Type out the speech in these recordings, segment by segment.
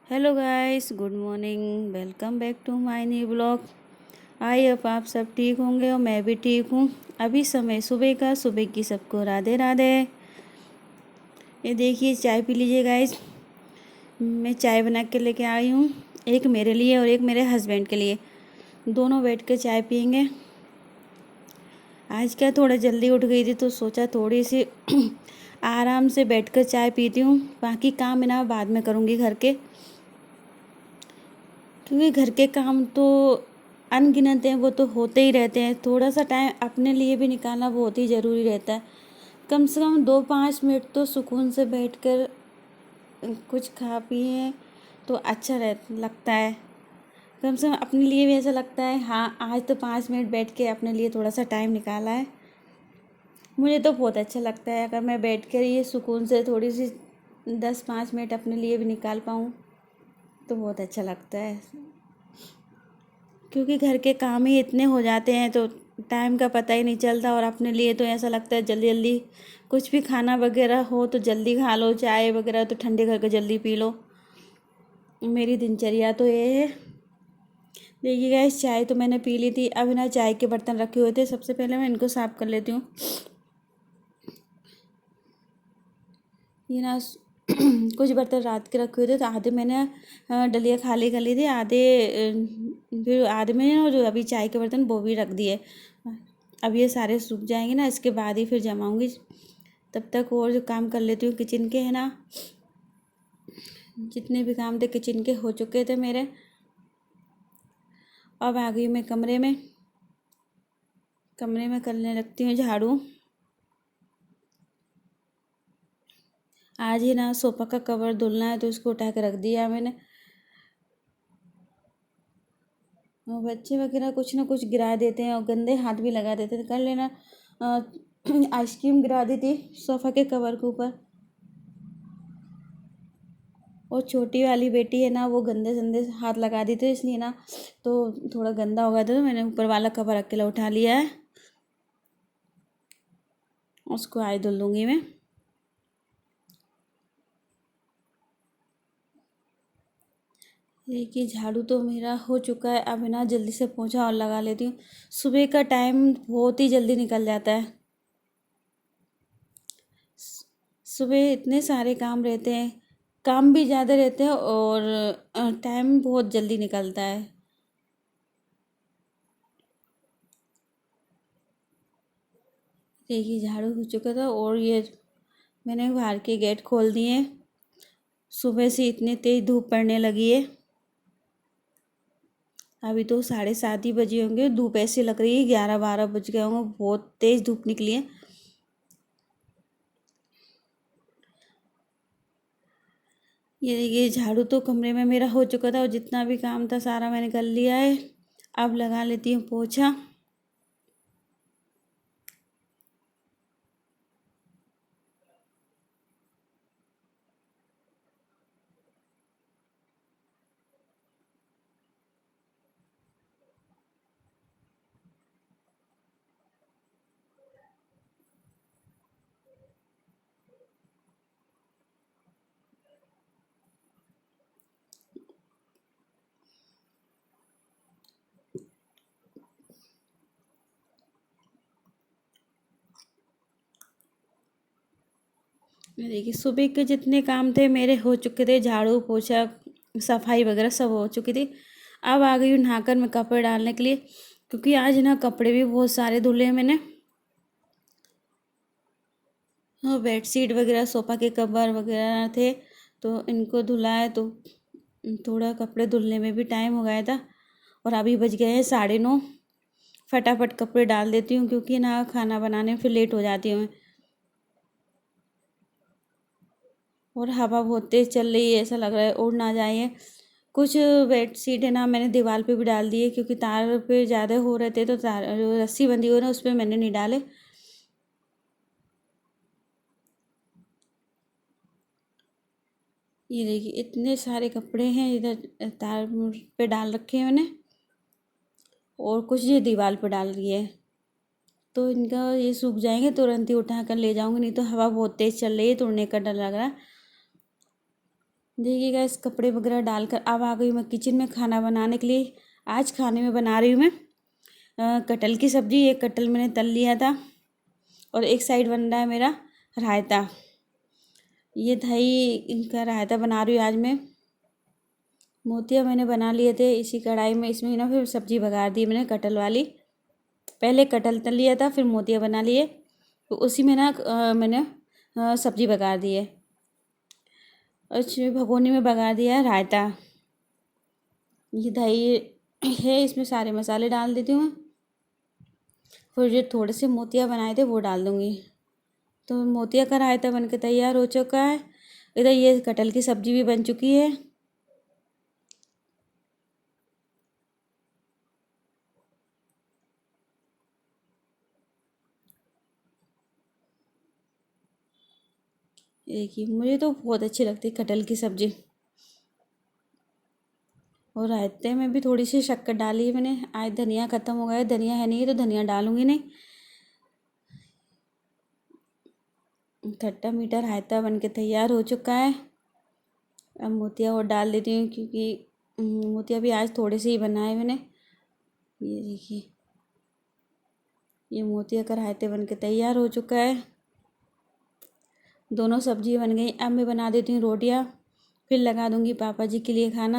Hello guys, good morning. Welcome back to my new blog. I hope आप सब ठीक होंगे और मैं भी ठीक हूँ। अभी समय सुबह का, सुबह की सबको राधे राधे। ये देखिए, चाय पी लीजिए गाइस। मैं चाय बना के लेके आई हूँ, एक मेरे लिए और एक मेरे हस्बैंड के लिए। दोनों बैठ के चाय पियेंगे। आज क्या थोड़ा जल्दी उठ गई थी तो सोचा थोड़ी सी आराम से बैठकर चाय पीती हूँ। बाकी काम है ना बाद में करूँगी घर के, क्योंकि घर के काम तो अनगिनत हैं, वो तो होते ही रहते हैं। थोड़ा सा टाइम अपने लिए भी निकालना बहुत ही ज़रूरी रहता है। कम से कम 2-5 मिनट तो सुकून से बैठकर कुछ खा पिए तो अच्छा लगता है। कम से कम अपने लिए भी ऐसा लगता है, हाँ आज तो 5 मिनट बैठ के अपने लिए थोड़ा सा टाइम निकाला है। मुझे तो बहुत अच्छा लगता है अगर मैं बैठ कर ये सुकून से थोड़ी सी 10-5 मिनट अपने लिए भी निकाल पाऊँ तो बहुत अच्छा लगता है। क्योंकि घर के काम ही इतने हो जाते हैं तो टाइम का पता ही नहीं चलता। और अपने लिए तो ऐसा लगता है जल्दी जल्दी कुछ भी खाना वगैरह हो तो जल्दी खा लो, चाय वगैरह तो ठंडे करके जल्दी पी लो। मेरी दिनचर्या तो ये है। देखिए गाइस, चाय तो मैंने पी ली थी। अब ना चाय के बर्तन रखे हुए थे, सबसे पहले मैं इनको साफ़ कर लेती हूँ। ये ना कुछ बर्तन रात के रखे हुए थे तो आधे मैंने डलिया खाली कर ली थी, आधे फिर आधे में ना जो अभी चाय के बर्तन वो भी रख दिए। अब ये सारे सूख जाएंगे ना, इसके बाद ही फिर जमाऊंगी। तब तक और जो काम कर लेती हूँ किचन के, है ना। जितने भी काम थे किचन के हो चुके थे मेरे। अब आ गई मैं कमरे में। कमरे में करने लगती हूँ झाड़ू। आज ही ना सोफ़ा का कवर धुलना है तो इसको उठा के रख दिया मैंने। और बच्चे वगैरह कुछ ना कुछ गिरा देते हैं और गंदे हाथ भी लगा देते हैं। कर लेना आइसक्रीम गिरा दी थी सोफ़ा के कवर के ऊपर। और छोटी वाली बेटी है ना, वो गंदे गंदे हाथ लगा दी थी, इसलिए ना तो थोड़ा गंदा हो गया था तो मैंने ऊपर वाला कवर अकेला उठा लिया है। उसको आज धुल लूँगी मैं। देखिए, झाड़ू तो मेरा हो चुका है। अब है ना जल्दी से पोंछा और लगा लेती हूँ। सुबह का टाइम बहुत ही जल्दी निकल जाता है। सुबह इतने सारे काम रहते हैं, काम भी ज़्यादा रहते हैं और टाइम बहुत जल्दी निकलता है। देखिए, झाड़ू हो चुका था और ये मैंने बाहर के गेट खोल दिए। सुबह से इतनी तेज़ धूप पड़ने लगी है। अभी तो 7:30 ही बजे होंगे। धूप ऐसी लग रही है 11-12 बज गए होंगे, बहुत तेज़ धूप निकली है। ये देखिए, झाड़ू तो कमरे में मेरा हो चुका था और जितना भी काम था सारा मैंने कर लिया है। अब लगा लेती हूँ पोछा। ये देखिए, सुबह के जितने काम थे मेरे हो चुके थे। झाड़ू पोछा सफाई वगैरह सब हो चुकी थी। अब आ गई हूँ नहाकर मैं कपड़े डालने के लिए, क्योंकि आज ना कपड़े भी बहुत सारे धुले हैं मैंने। हाँ, बेडशीट वगैरह सोफ़ा के कवर वगैरह थे तो इनको धुला है तो थोड़ा कपड़े धुलने में भी टाइम हो गया था। और अभी बज गए हैं 9:30। फटाफट कपड़े डाल देती हूँ क्योंकि ना खाना बनाने में फिर लेट हो जाती हूँ मैं। और हवा बहुत तेज़ चल रही है, ऐसा लग रहा है उड़ ना जाए। कुछ बेडशीट है ना मैंने दीवार पे भी डाल दिए, क्योंकि तार पे ज़्यादा हो रहे थे तो तार जो रस्सी बंधी हुई ना उस पर मैंने नहीं डाले। ये देखिए, इतने सारे कपड़े हैं इधर तार पे डाल रखे हैं मैंने और कुछ ये दीवार पे डाल दिए है। तो इनका ये सूख जाएंगे तुरंत ही उठा कर ले जाऊंगी, नहीं तो हवा बहुत तेज़ चल रही है तो उड़ने का डर लग रहा है। देखिए गाइस, कपड़े वगैरह डालकर अब आ गई मैं किचन में खाना बनाने के लिए। आज खाने में बना रही हूँ मैं कटहल की सब्ज़ी। एक कटहल मैंने तल लिया था और एक साइड बन रहा है मेरा रायता। ये दही का रायता बना रही हूँ आज मैं। मोतिया मैंने बना लिए थे इसी कढ़ाई में, इसमें ना फिर सब्ज़ी बघार दी मैंने कटहल वाली। पहले कटहल तल लिया था, फिर मोतिया बना लिए, तो उसी में ना मैंने सब्ज़ी बघार दी है। और इसमें भगोनी में बघार दिया है रायता। ये दही है, इसमें सारे मसाले डाल देती हूँ। फिर जो थोड़े से मोतिया बनाए थे वो डाल दूँगी। तो मोतिया का रायता बन के तैयार हो चुका है। इधर ये कटहल की सब्ज़ी भी बन चुकी है। देखिए, मुझे तो बहुत अच्छी लगती है कटहल की सब्ज़ी। और रायते में भी थोड़ी सी शक्कर डाली है मैंने। आज धनिया ख़त्म हो गया है, धनिया है नहीं तो धनिया डालूंगी नहीं। खट्टा मीठा रायता बन के तैयार हो चुका है। अब मोतिया और डाल देती हूँ, क्योंकि मोतिया भी आज थोड़े से ही बनाए मैंने। ये देखिए, ये मोतिया का रायते बन के तैयार हो चुका है। दोनों सब्जी बन गई। अब मैं बना देती हूँ रोटियाँ, फिर लगा दूँगी पापा जी के लिए खाना।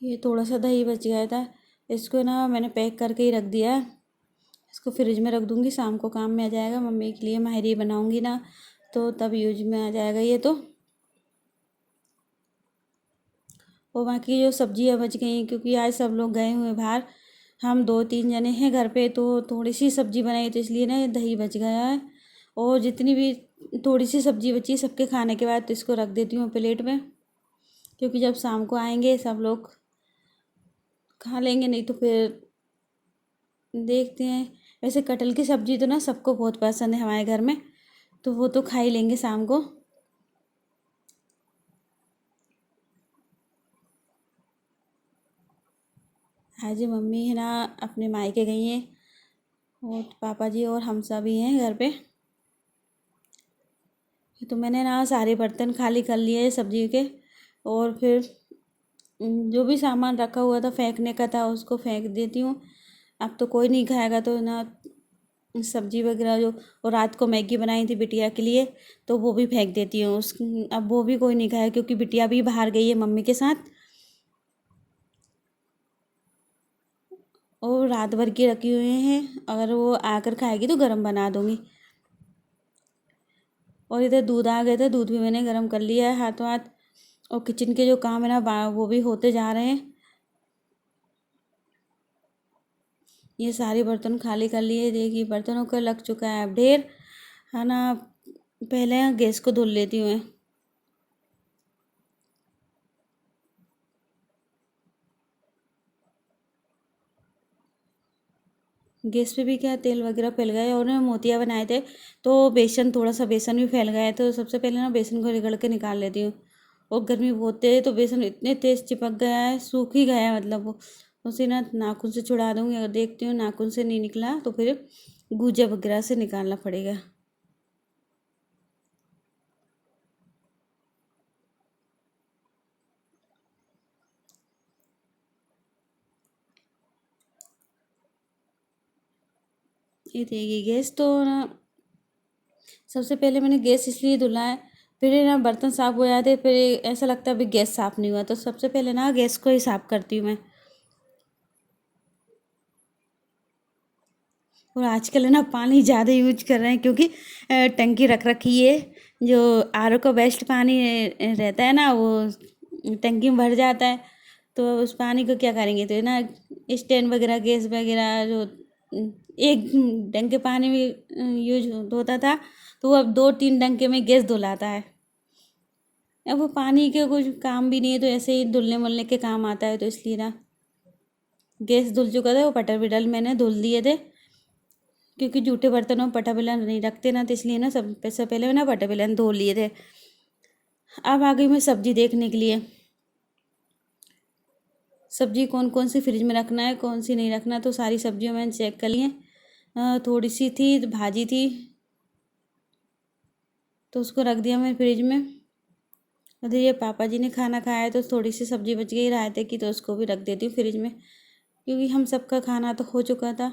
ये थोड़ा सा दही बच गया था, इसको ना मैंने पैक करके ही रख दिया है। इसको फ्रिज में रख दूँगी, शाम को काम में आ जाएगा। मम्मी के लिए माहरी बनाऊँगी ना, तो तब यूज में आ जाएगा ये तो। और बाकी जो सब्जियाँ बच गई, क्योंकि आज सब लोग गए हुए बाहर, हम 2-3 जने हैं घर पे, तो थोड़ी सी सब्जी बनाई, तो इसलिए ना ये दही बच गया है। और जितनी भी थोड़ी सी सब्जी बची सबके खाने के बाद, तो इसको रख देती हूँ प्लेट में, क्योंकि जब शाम को आएंगे सब लोग खा लेंगे, नहीं तो फिर देखते हैं। वैसे कटहल की सब्ज़ी तो ना सबको बहुत पसंद है हमारे घर में, तो वो तो खा ही लेंगे शाम को। आज मम्मी है ना अपने मायके गई हैं, और पापा जी और हम सब ही हैं घर पे। तो मैंने ना सारे बर्तन खाली कर लिए सब्जी के, और फिर जो भी सामान रखा हुआ था फेंकने का था उसको फेंक देती हूँ। अब तो कोई नहीं खाएगा, तो ना सब्जी वगैरह जो, और रात को मैगी बनाई थी बिटिया के लिए, तो वो भी फेंक देती हूँ। उस अब वो भी कोई नहीं खाया, क्योंकि बिटिया भी बाहर गई है मम्मी के साथ, और रात भर की रखी हुए हैं। अगर वो आकर खाएगी तो गरम बना दूँगी। और इधर दूध आ गए थे, दूध भी मैंने गरम कर लिया है हाथों हाथ। और किचन के जो काम है ना वो भी होते जा रहे हैं। ये सारे बर्तन खाली कर लिए। देखिए, बर्तनों का लग चुका है अब ढेर, है ना। पहले गैस को धुल लेती हूँ मैं। गैस पे भी क्या तेल वगैरह फैल गया है। और ना मोतिया बनाए थे, तो बेसन, थोड़ा सा बेसन भी फैल गया है, तो सबसे पहले ना बेसन को रगड़ के निकाल लेती हूँ। और गर्मी बहुत तेज है, तो बेसन इतने तेज चिपक गया है, सूख ही गया है मतलब वो। उसे ना नाखून से छुड़ा दूँगी। अगर देखती हूँ नाखून से नहीं निकला, तो फिर गूजा वगैरह से निकालना पड़ेगा। ये देखिए, गैस तो ना सबसे पहले मैंने गैस इसलिए धुला है, फिर ये ना बर्तन साफ़ हो जाते, फिर ऐसा लगता है अभी गैस साफ़ नहीं हुआ, तो सबसे पहले ना गैस को ही साफ़ करती हूँ मैं। और आजकल है ना पानी ज़्यादा यूज कर रहे हैं, क्योंकि टंकी रख रखी है। जो आर ओ का बेस्ट पानी रहता है ना, वो टंकी में भर जाता है। तो उस पानी को क्या करेंगे, तो ना स्टैंड वगैरह, गैस वगैरह जो एक डंके पानी में यूज होता था, तो वो अब 2-3 डंके में गैस धुलाता है। अब वो पानी के कुछ काम भी नहीं है, तो ऐसे ही धुलने मुलने के काम आता है, तो इसलिए ना गैस धुल चुका था। वो पटर विडल मैंने धुल दिए थे, क्योंकि जूठे बर्तनों में पटा बेलन नहीं रखते ना, तो इसलिए ना सबसे पहले ना पटा बेलन धो लिए थे। अब आ गई मैं सब्जी देखने के लिए। सब्जी कौन कौन सी फ्रिज में रखना है, कौन सी नहीं रखना, तो सारी सब्जियों मैंने चेक कर ली हैं। थोड़ी सी थी भाजी थी, तो उसको रख दिया मैं फ्रिज में। और ये पापा जी ने खाना खाया तो थोड़ी सी सब्जी बच गई रायते की, तो उसको भी रख देती हूँ फ्रिज में, क्योंकि हम सबका खाना तो हो चुका था।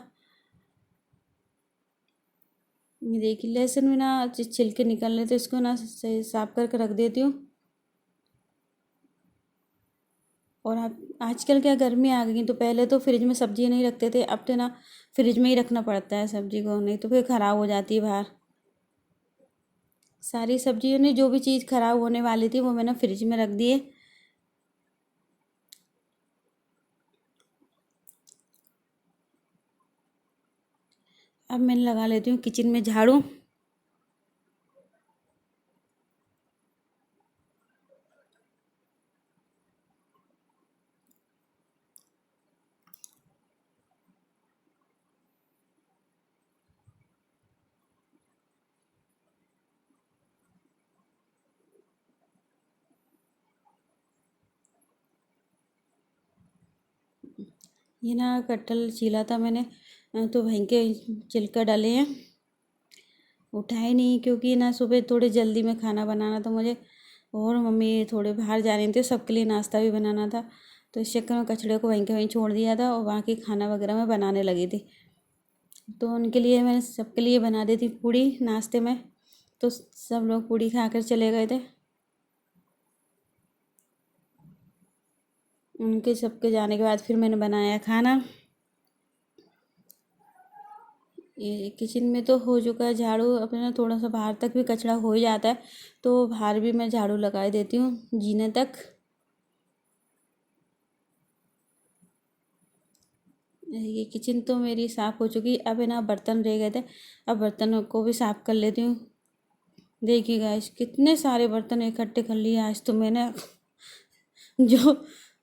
ये देखिए लहसुन में ना छिलके निकलने, तो इसको ना सही साफ करके रख देती हूँ। और आप आजकल क्या गर्मी आ गई, तो पहले तो फ्रिज में सब्जी नहीं रखते थे, अब तो ना फ्रिज में ही रखना पड़ता है सब्जी को, नहीं तो फिर ख़राब हो जाती है बाहर। सारी सब्जियों ने जो भी चीज़ ख़राब होने वाली थी वो मैंने फ्रिज में रख दिए। अब मैं लगा लेती हूँ किचन में झाड़ू। ये ना कटहल छीला था मैंने, तो वहीं के छिलका डाले हैं, उठाए नहीं, क्योंकि ना सुबह थोड़ी जल्दी में खाना बनाना था मुझे, और मम्मी थोड़े बाहर जा रही थी, सबके लिए नाश्ता भी बनाना था, तो इस चक्कर में कचड़े को वहीं के वहीं छोड़ दिया था, और वहाँ की खाना वगैरह मैं बनाने लगी थी। तो उनके लिए मैंने सबके लिए बना दी थी पूड़ी नाश्ते में, तो सब लोग पूड़ी खाकर चले गए थे। उनके सबके जाने के बाद फिर मैंने बनाया खाना। ये किचन में तो हो चुका है झाड़ू, अपना थोड़ा सा बाहर तक भी कचरा हो ही जाता है, तो बाहर भी मैं झाड़ू लगा देती हूँ जीने तक। ये किचन तो मेरी साफ़ हो चुकी, अब है ना बर्तन रह गए थे, अब बर्तनों को भी साफ़ कर लेती हूँ। देखिए गाइस कितने सारे बर्तन इकट्ठे कर लिए आज तो मैंने, जो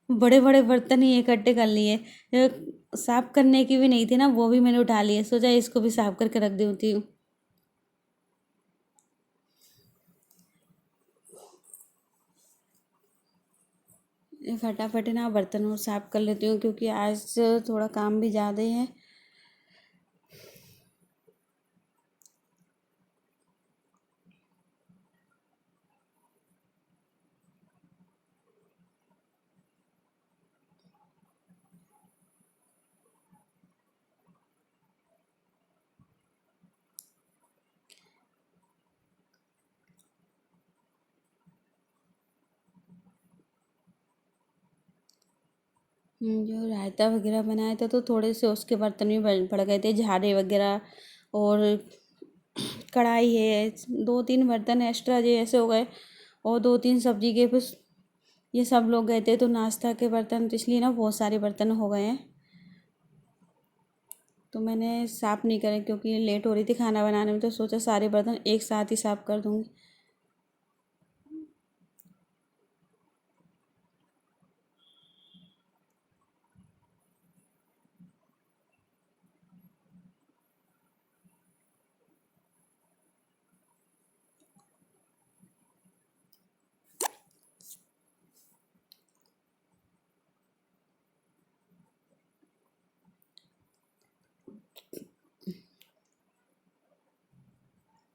बड़े बड़े बर्तन ही इकट्ठे कर लिए, साफ़ करने की भी नहीं थी ना, वो भी मैंने उठा लिए, सोचा इसको भी साफ़ करके रख देती हूँ। फटाफट ना बर्तन और साफ़ कर लेती हूँ, क्योंकि आज थोड़ा काम भी ज़्यादा ही है। जो रायता वगैरह बनाया था, तो थोड़े से उसके बर्तन भी पड़ गए थे, झाड़े वगैरह, और कढ़ाई है, दो तीन बर्तन एक्स्ट्रा जो ऐसे हो गए, और दो तीन सब्जी के कुछ, ये सब लोग गए थे तो नाश्ता के बर्तन, तो इसलिए ना बहुत सारे बर्तन हो गए हैं, तो मैंने साफ़ नहीं करे, क्योंकि लेट हो रही थी खाना बनाने में, तो सोचा सारे बर्तन एक साथ ही साफ़ कर दूँगी।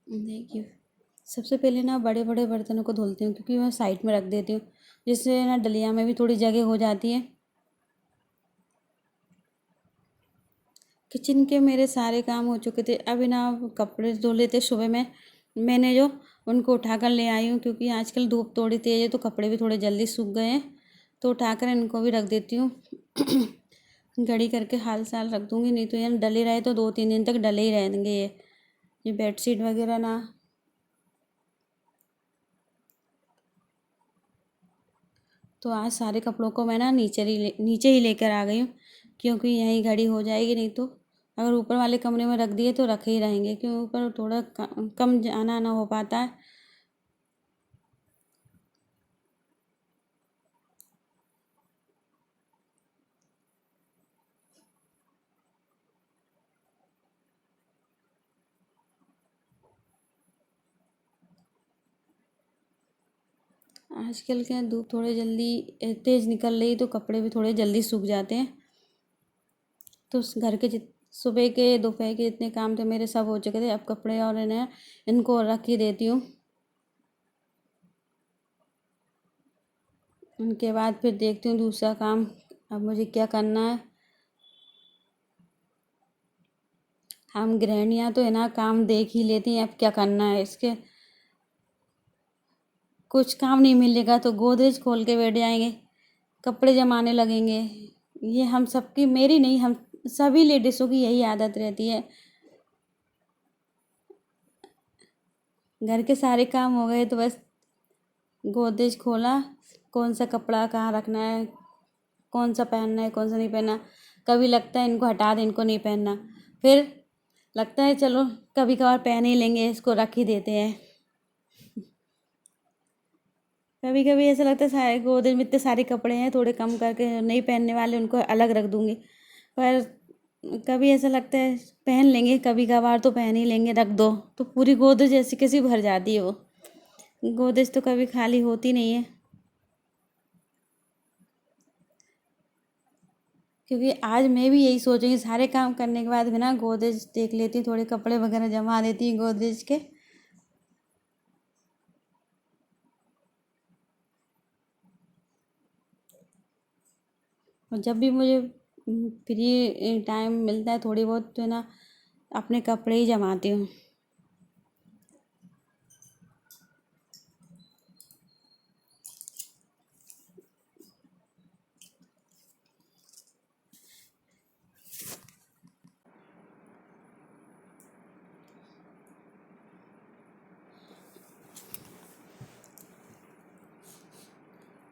देखिए सबसे पहले ना बड़े बड़े बर्तनों को धुलती हूँ, क्योंकि मैं साइड में रख देती हूँ, जिससे ना डलिया में भी थोड़ी जगह हो जाती है। किचन के मेरे सारे काम हो चुके थे, अभी ना कपड़े धुले थे सुबह में, मैंने जो उनको उठाकर ले आई हूँ, क्योंकि आजकल धूप थोड़ी तेज़ है, तो कपड़े भी थोड़े जल्दी सूख गए हैं, तो उठाकर इनको भी रख देती हूँ। घड़ी करके हाल साल रख दूँगी, नहीं तो ये डले रहे तो दो तीन दिन तक डले ही रहेंगे ये बेडशीट वगैरह ना। तो आज सारे कपड़ों को मैं ना नीचे ही लेकर आ गई हूँ, क्योंकि यहीं घड़ी हो जाएगी, नहीं तो अगर ऊपर वाले कमरे में रख दिए तो रखे ही रहेंगे, क्योंकि ऊपर थोड़ा कम जाना आना हो पाता है। आजकल क्या धूप थोड़े जल्दी तेज़ निकल रही, तो कपड़े भी थोड़े जल्दी सूख जाते हैं, तो उस घर के सुबह के दोपहर के इतने काम थे मेरे, सब हो चुके थे। अब कपड़े और इन्हें इनको रख ही देती हूँ। उनके बाद फिर देखती हूँ दूसरा काम अब मुझे क्या करना है। हम गृहिणियाँ तो है ना काम देख ही लेती हैं, अब क्या करना है। इसके कुछ काम नहीं मिलेगा तो गोदरेज खोल के बैठ जाएंगे, कपड़े जमाने लगेंगे। ये हम सबकी, मेरी नहीं, हम सभी लेडीज़ों की यही आदत रहती है। घर के सारे काम हो गए तो बस गोदरेज खोला, कौन सा कपड़ा कहाँ रखना है, कौन सा पहनना है, कौन सा नहीं पहनना। कभी लगता है इनको हटा दें, इनको नहीं पहनना, फिर लगता है चलो कभी कभार पहन ही लेंगे, इसको रख ही देते हैं। कभी कभी ऐसा लगता है सारे गोदरेज में इतने सारे कपड़े हैं, थोड़े कम करके नहीं पहनने वाले उनको अलग रख दूँगी। पर कभी ऐसा लगता है पहन लेंगे, कभी कभार तो पहन ही लेंगे, रख दो तो पूरी गोदरेज ऐसी कैसी भर जाती है। वो गोदरेज तो कभी खाली होती नहीं है। क्योंकि आज मैं भी यही सोचूंगी, सारे काम करने के बाद भी ना गोदरेज देख लेती हूँ, थोड़े कपड़े वगैरह जमा देती हूँ गोदरेज के। और जब भी मुझे फ्री टाइम मिलता है थोड़ी बहुत तो है ना अपने कपड़े ही जमाती हूँ।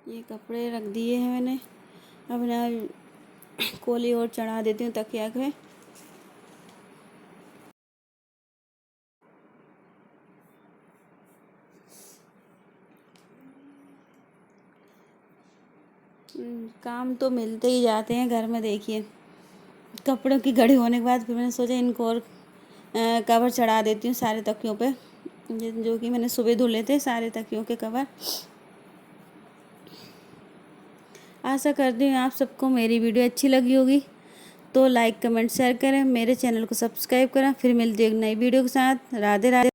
ये कपड़े रख दिए हैं मैंने, अब ना कोली और चढ़ा देती हूँ तकिया पे। काम तो मिलते ही जाते हैं घर में। देखिए कपड़ों की घड़ी होने के बाद फिर मैंने सोचा इनको और कवर चढ़ा देती हूँ सारे तकियों पे, जो कि मैंने सुबह धुले थे सारे तकियों के कवर। आशा करती हूँ आप सबको मेरी वीडियो अच्छी लगी होगी, तो लाइक कमेंट शेयर करें, मेरे चैनल को सब्सक्राइब करें। फिर मिलती हूँ एक नई वीडियो के साथ। राधे राधे।